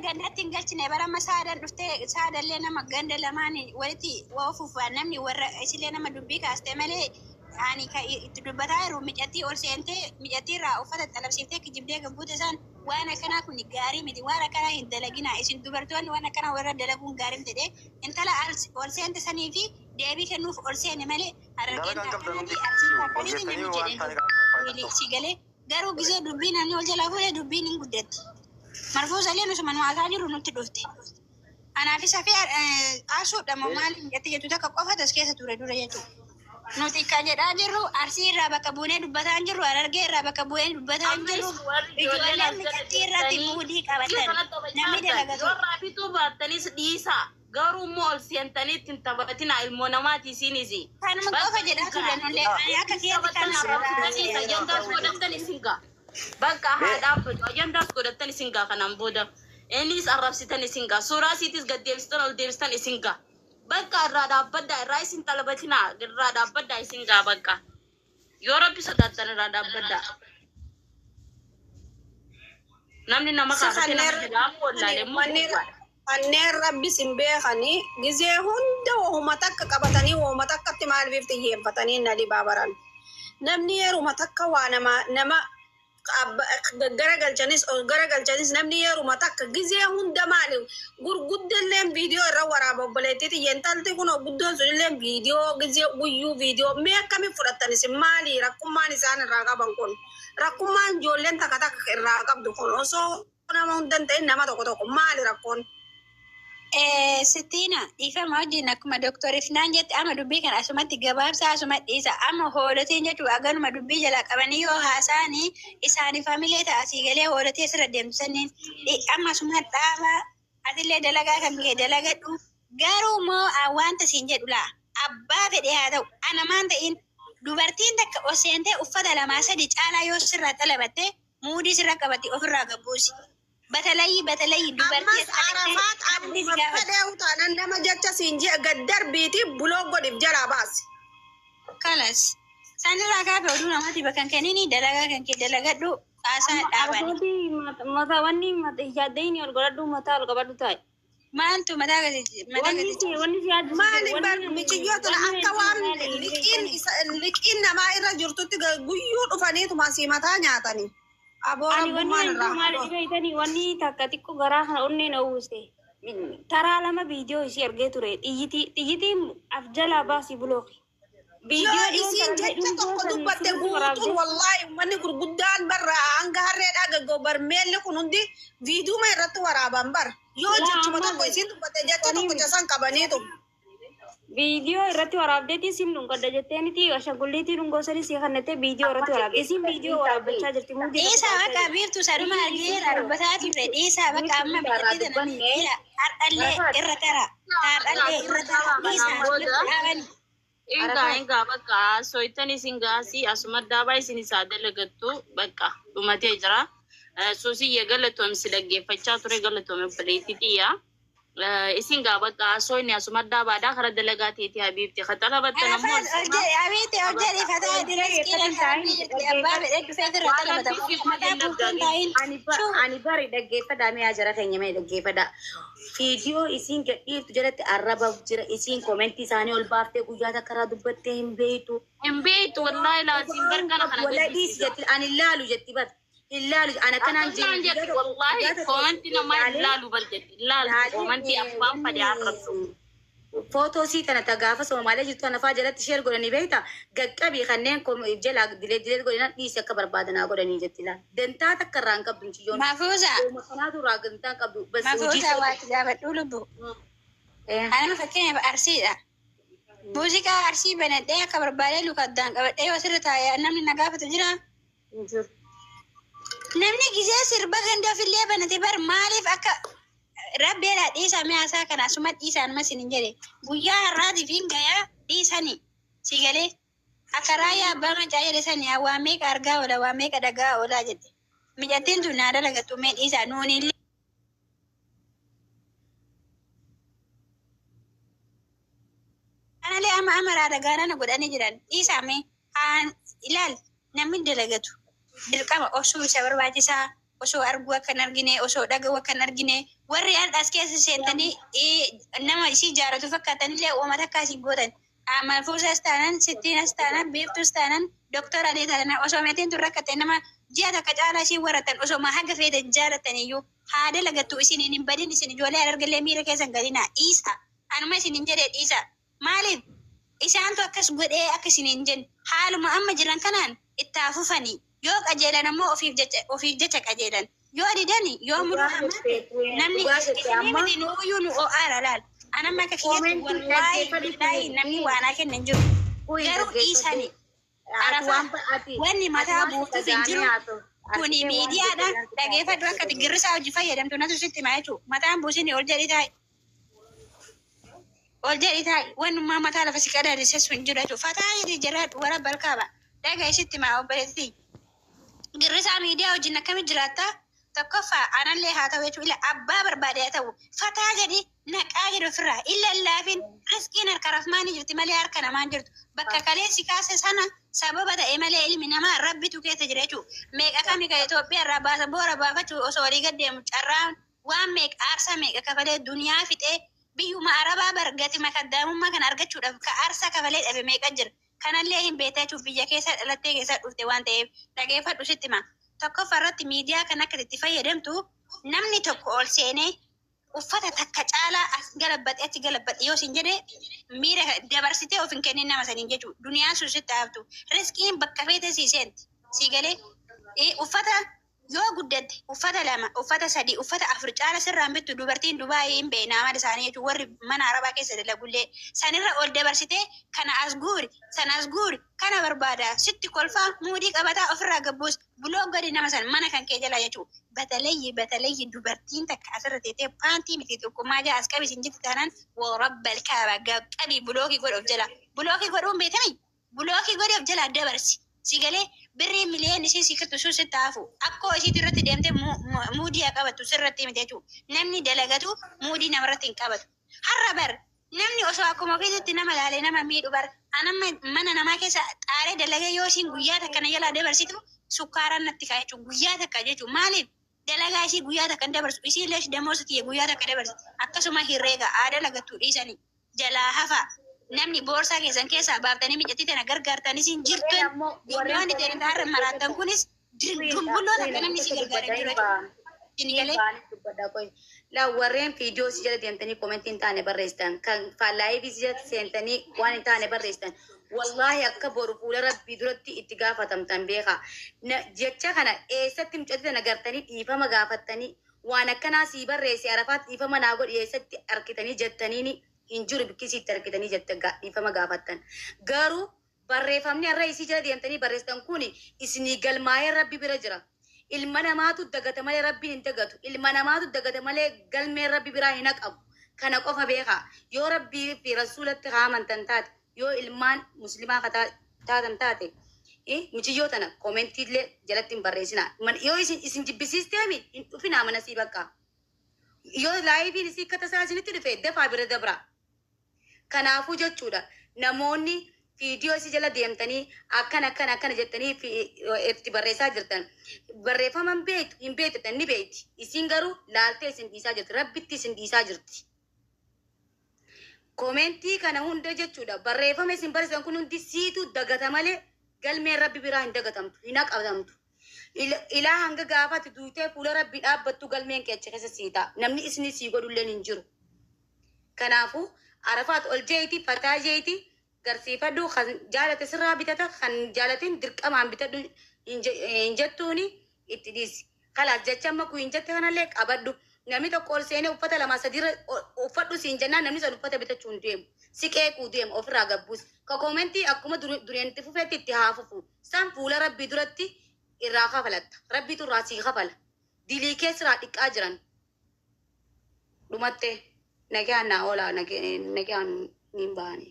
ganda tinggal cina bara masada dufte sada le nama ganda lamani waliti wafu fa namni warra isile nama dubbi ka astemale ani ka itudubataru mijati olsente mijati ra ufata talabsite ki jibde gabute san wana kana kuni gari midi wana kana indalagina isin dubarton wana kana warra dalagun garim tede intala olsente sani fi debi kanu olsene male haragenda kanadi arsinta kanidi ni jede sigale garu gize dubbina ni oljala fole dubbini guddet marfo zaleno sama no agajiru nutti dufte ana fi safi asu da mamal yati yetu taka qofa taskesa ture dure yetu nuti kaje da jiru arsi ra baka bune dubbatan jiru ararge ra baka bune dubbatan jiru ijole mi katira ti mudi kabatan nami de laga to rafitu batani sedisa garu mol sientani tintabatina ilmo namati sinisi kan mo qofa je da ture non le aka kiya kan na yanda so da tani singa baka hada fudo yanda so da tani singa kanan boda enis arabsitani singa sura sitis gaddemstan ol demstan singa baka rada badda raisin talabatina rada badda singa baka europe so da tan rada badda namni namaka tana ko lale mo anner rabbi simbe khani gize hunda wo matakka qabatani wo matakka timal bifti yem fatani nali babaran namni yeru matakka wa nama garagal janis namni yeru matakka gize hunda mali gurguddelen video rawara boboleti yentalti kuno guddon sulen video gize uyu video me kami furatani simali rakumani sana raga bankon rakuman jolen takata raga du kono so na mundan tay nama to mali rakon Sitina, ifa maji nakuma doktor ifnan jet ama dubbi kan asumati gabab sa asumat isa ama holotin jetu agan madubbi jala kabani yo hasani isani family ta asigale holotin sira demsanin ama sumat taba adile dalaga kan ke dalaga du garu mo awanta sinjedula abba fede hada ana manda in dubartin da osente ufada la masa di cala yo sira talabate mudi sira kabati ofra gabusi batalai dubarti arafat abu fadeu tanan dama jacca sinji gaddar biti bulogo dib jara bas kalas sanira ka be duna mati bakan kanini dalaga kan ke dalaga do asa dabani mata wani mata yadaini ol goradu mata ol gabadu tay mantu madaga wani mali bar mi ci yoto akka wam likin na ma ira jurtuti guyu dufani to masimata nyaatani abora buman rahmani itani wani takatiko garaha onne na use tara lama video isi erge ture tiyiti afjala basi bloki video isin jetta to dubatte gutun wallahi mani gurguddan barra angare daga gobar mel kunundi video mai ratu waraban bar yo jetta mata ko isin dubatte jetta to jasan kabani to video irratti waraabdeeti sim lunga dajetteni ti ashaguliti lungo sari si khanete video irratti waraabde sim video waraabcha jirti mu de isa baka birtu saruma argira rubatati fred isa baka amma bitati dana ardalle irratara ardalle irratara isa inga baka soitani singasi asumadda bai sini sadele gattu baka dumate jira so si yegalatom silaggefacha ture galatom pelitiya isinga baka soini asumadda bada khara delegati ti habibti khatala batana mo habibti ojeri fata direski abba ek fedra ani bari daggefada me ajara kenya me daggefada video isin gadhi tujarati araba jira isin commenti sani ol bafte guyata kara dubatte himbeetu wallahi lazim barkana kana wala dis jati ani lalu jati bat illalu ana kana jiti wallahi commenti na ma illalu baljati illalu commenti afam padi arabtu foto si tana tagafa so mala jitu ana fajalat share godani beita gaggabi khannen ko jela dile godina disa ka barbadana godani jatila denta takarran ka bunci yon mafuza makanatu raganta ka bas mafuza wa tijaba dulubu ana fakene ba arsida musika arsi benade ka barbale lu kaddan ka de wasirta ya namni nagafa tujira namni gize sirba ganda fille benate bar malif aka rabbe la disa me asa kana suma disa na masinin jere guya radi finga ya disa ni sigale akaraya banga jayere sani awa me karga wala wa me kadaga wala jete mi jatin tuna daga to me disa noni ana le ama amara daga na godani jiran disa me an ilal namin dalagatu dirkama osu sabar bajisa osoo arguu akkan argine osoo dhaga'u akkan argine warri as keessa seentanii nama isii jaaratu fakkaatanillee uummata akkasii gootan. Malfuusas taanaan sittiinas taanaan biiftus taanaan doktora adii taanaan osoo meetiin tun rakkatte nama ji'a takka caalaa isii warratan osoo haga feete jaalataniyyuu haada lagattu isin hin badin isin ijoollee argallee miira keessan gadinaa dhiisa. Anuma isin hin jedhee dhiisa. Maaliif isaantu akkas godhee akka isin hin jenne haaluma amma jiran kanaan itti hafufanii yoo qajeelan ammoo ofiif jecha qajeelan yoo didani yoo muduu namni isinii nuuyyuu nu o'aara laal. Anamma akka kiyyatti wallaahi namni waanaa kenna hin jiru. Garuu dhiisanii. Wanni mataa buutuuf hin jiru. Kuni miidiyaadhaan dhageeffadhu akka girrisaa hojii fayyadamtu natu sitti himaa jechuudha. Mataan buusini ol jedhi taa'e. Ol jedhi taa'e. Wannummaa mataa lafa si qadaadisessu hin jiru jechuudha. Fataa hidhii jiraadhu warra balkaaba. Dhagaa sitti himaa obboleetti. Girrisaa miidiyaa wajjin akkamitti jiraattaa? Tokkoffaa anallee haa ta'u jechuudha. Abbaa barbaade haa ta'u. Fataa jedhi naqaa jedhu ofirraa. Illa laafin riskiin harka rafmaanii jirti malee harka namaan jirtu. Bakka kaleessi kaase sana sababa ta'e malee ilmi namaa rabbitu keessa jira jechuudha. Meeqa kami ka Itoophiyaa irraa baasa boora baafachuu osoo walii gaddeemu carraan waan meeqa aarsaa meeqa kafalee duniyaa fixee biyyuma arabaa bargati makaddaamummaa kan argachuudhaaf ka aarsaa kafalee dhabe meeqa jira. Kanallee hin beektaa jechuuf biyya keessa dhalattee keessa dhufte waan ta'eef dhageeffadhu sitti himaa. Tokkoffaa irratti miidiyaa kan akka itti fayyadamtu namni tokko ol seenee uffata takka caalaa as galabbaxee achi galabbaxee yoo sin jedhee miira dabarsitee of hin kennin nama saniin jechuudha. Duniyaan sun sitti haftu. Riskiin bakka feete sii seenti. Sii galee uffata yoo guddatte uffata 2, uffata 3, uffata 4 caala sirraan bittu dubartiin Dubaayii hin beekne amala isaanii jechuudha. Warri mana arabaa keessa dalagullee sanirra ol dabarsitee kana as guuri sana as guuri kana barbaada sitti kolfaa muudii qabataa ofirraa gabbuus buloo gadi nama san mana kan kee jala jechuudha. Batalayyi dubartiin takka asirra teetee paantii miti tokkummaa jaa as qabi sin jirti taanaan warabbal kaaba qabi bulookii godhuuf jala. Bulookii godhuun beekami? Bulookii godhuuf jala dabarsi. Sigalee birrii miliyoon isii sikirtu sun sitti hafu. Akkoo isiitu irratti deemtee muudii haa qabattu sirratti miti jechuudha. Namni dalagatu muudii namarratti hin qabatu. Har'a bar namni osoo akkuma ofiisitti nama laalee nama miidhu bar anamma mana namaa keessa xaaree dalagee yoo isiin guyyaa takka na jalaa dabarsitu sukkaaraan natti ka'a jechuudha. Guyyaa takka jechuudha. Maaliif? Dalagaa isii guyyaa takka hin dabarsu. Isiillee damoosa kiyya guyyaa takka dabarsi. Akkasuma herreega aadaa lagattuu dhiisanii jalaa hafa. Namni boorsaa keessan keessaa baaftanii mijatii tana gargaartanis hin jirtan. Biyyoonni ta'e har'a maraattan kunis dumbulloota akka namni si gargaaran jiru. La warreen viidiyoo si jala deemtanii komentii hin taane barreessitan kan laayivii si jala seentanii waan hin taane barreessitan. Wallahi akka boru fuula rabbii duratti itti gaafatamtan beeka. Jecha kana eessatti mucatti tana gartanii dhiifama gaafattanii waan akkanaa sii barreesse arafaatti dhiifama naa godhi eessatti arkitanii jettaniini. Injuri bikkisiitti argitanii jette dhiifama gaafattan. Garuu barreeffamni har'a isii jala deemtanii barreessitan kun isinii galmaa'ee rabbi bira jira. Ilma namaatu dagata malee rabbiin hin dagatu. Ilma namaatu dagata malee galmee rabbi biraa hin qabu. Kana qofa beekaa. Yoo rabbii fi rasuulatti haamantan taate, yoo ilmaan muslimaa taatan taate, muciyyoo tana koomentiillee jalatti hin barreessina. Yoo isin jibbisiistee hin dhufinaa mana sii bakka. Yoo laayiviin isii akka tasaa isinitti dhufe dafaa bira dabra. Kanaafuu jechuudha namoonni viidiyoo isii jala deemtanii akkana jettanii itti barreessaa jirtan. Barreeffama hin beektan ni beekti. Isin garuu laaltee isin dhiisaa jirti. Rabbitti isin dhiisaa jirti. Koomentii kana hunda jechuudha. Barreeffama isin barreessan kun hundi siitu dagata malee galmeen rabbi biraa hin dagatamtu. Hin haqatamtu. Ilaa hanga gaafatti duutee fuula rabbii dhaabbattu galmeen keessa keessa siitaa. Namni isin sii godhulleen hin jiru. Kanaafuu Arafaat ol jeeti fataa jeeti garsiifadhu kan jaalate sirraa bitata kan jaalatin dirqamaan bitadhu hin jettuuni itti dhiisi. Kalaas jecha amma kun hin jette kanallee qabadhu. Namni tokko ol seenee uffata 2-3 uffadhu siin jennaan namni san uffata bitachuu hin deemu. Siqeequu deemu ofirraa gabbuus. Ka koomentii akkuma dureenti fufeetti itti haafufu. San fuula rabbii duratti irraa kafalatta. Rabbiitu irraa sii kafala. Dilii keessirraa dhiqqaa jiran. Dhumattee. Nagaan naa oolaa nagaan niin baane.